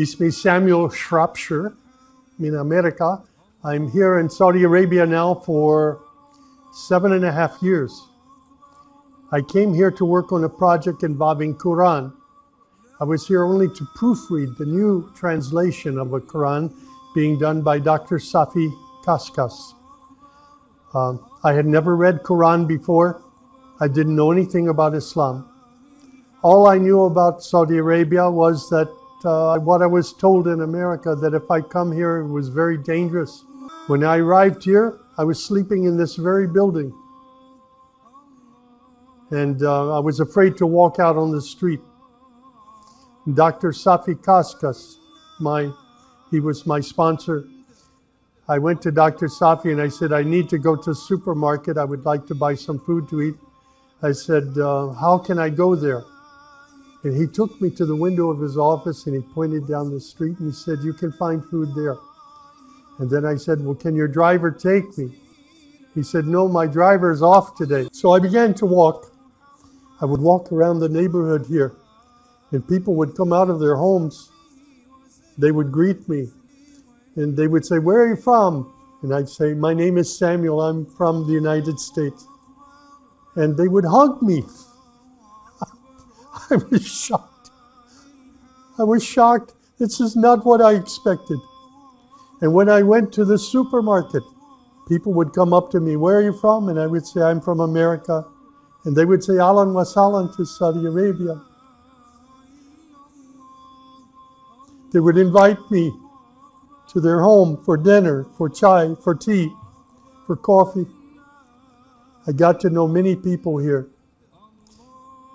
ismi Samuel Shropshire, in Amerika. I'm here in Saudi Arabia now for 7.5 years. I came here to work on a project involving Quran. I was here only to proofread the new translation of a Quran being done by Dr. Safi Kaskas. I had never read Quran before. I didn't know anything about Islam. All I knew about Saudi Arabia was that what I was told in America, that if I come here, it was very dangerous. When I arrived here, I was sleeping in this very building. And I was afraid to walk out on the street. Dr. Safi Kaskas, he was my sponsor. I went to Dr. Safi and I said, I need to go to the supermarket. I would like to buy some food to eat. I said, how can I go there? And he took me to the window of his office and he pointed down the street and he said, you can find food there. And then I said, well, can your driver take me? He said, no, my driver is off today. So I began to walk. I would walk around the neighborhood here and people would come out of their homes. They would greet me and they would say, where are you from? And I'd say, my name is Samuel. I'm from the United States. And they would hug me. I was shocked. I was shocked. This is not what I expected. And when I went to the supermarket, people would come up to me, where are you from? And I would say, I'm from America. And they would say, Ahlan wa sahlan to Saudi Arabia. They would invite me to their home for dinner, for chai, for tea, for coffee. I got to know many people here.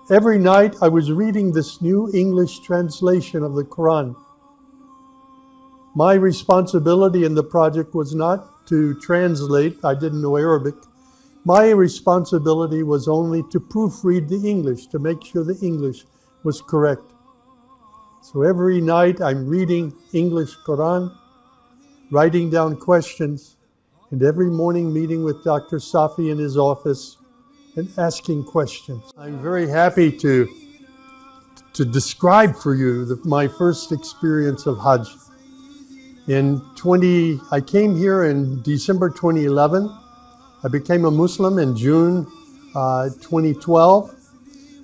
Every night I was reading this new English translation of the Quran. My responsibility in the project was not to translate. I didn't know Arabic. My responsibility was only to proofread the English, to make sure the English was correct. So every night I'm reading English Quran, writing down questions, and every morning meeting with Dr. Safi in his office and asking questions. I'm very happy to describe for you my first experience of Hajj. I came here in December 2011. I became a Muslim in June 2012.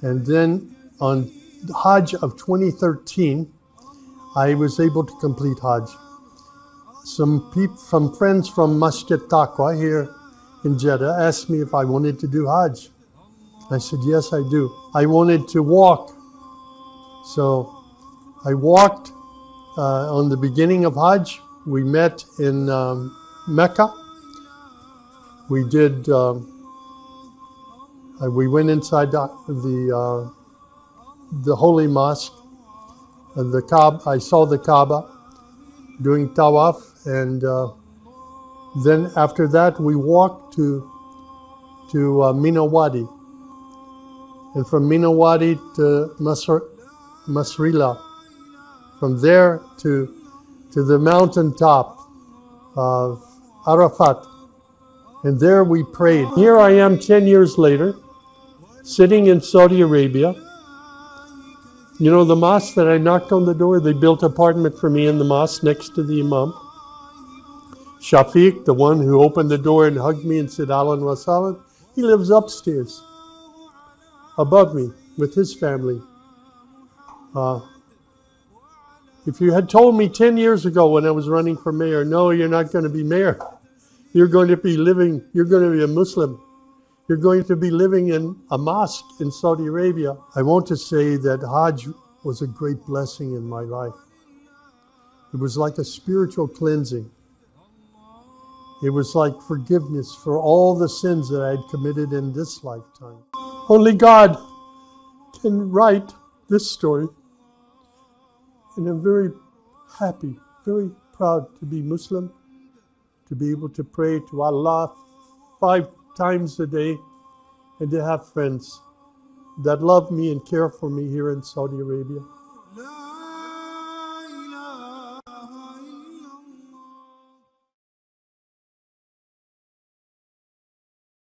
And then on Hajj of 2013, I was able to complete Hajj. Some friends from Masjid Taqwa here in Jeddah asked me if I wanted to do Hajj. I said, yes, I do. I wanted to walk. So I walked on the beginning of Hajj. We met in Mecca. We did, we went inside the holy mosque, the Kaaba. I saw the Kaaba doing tawaf. And then after that, we walked to Mina Wadi. And from Mina Wadi to Masrila. From there to the mountaintop of Arafat. And there we prayed. Here I am 10 years later, sitting in Saudi Arabia. You know, the mosque that I knocked on the door, they built an apartment for me in the mosque next to the Imam. Shafiq, the one who opened the door and hugged me and said, Ahlan wa sahlan, he lives upstairs, above me, with his family. If you had told me 10 years ago when I was running for mayor, no, you're not going to be mayor. You're going to be a Muslim. You're going to be living in a mosque in Saudi Arabia. I want to say that Hajj was a great blessing in my life. It was like a spiritual cleansing. It was like forgiveness for all the sins that I had committed in this lifetime. Only God can write this story. And I'm very happy, very proud to be Muslim, to be able to pray to Allah 5 times a day, and to have friends that love me and care for me here in Saudi Arabia.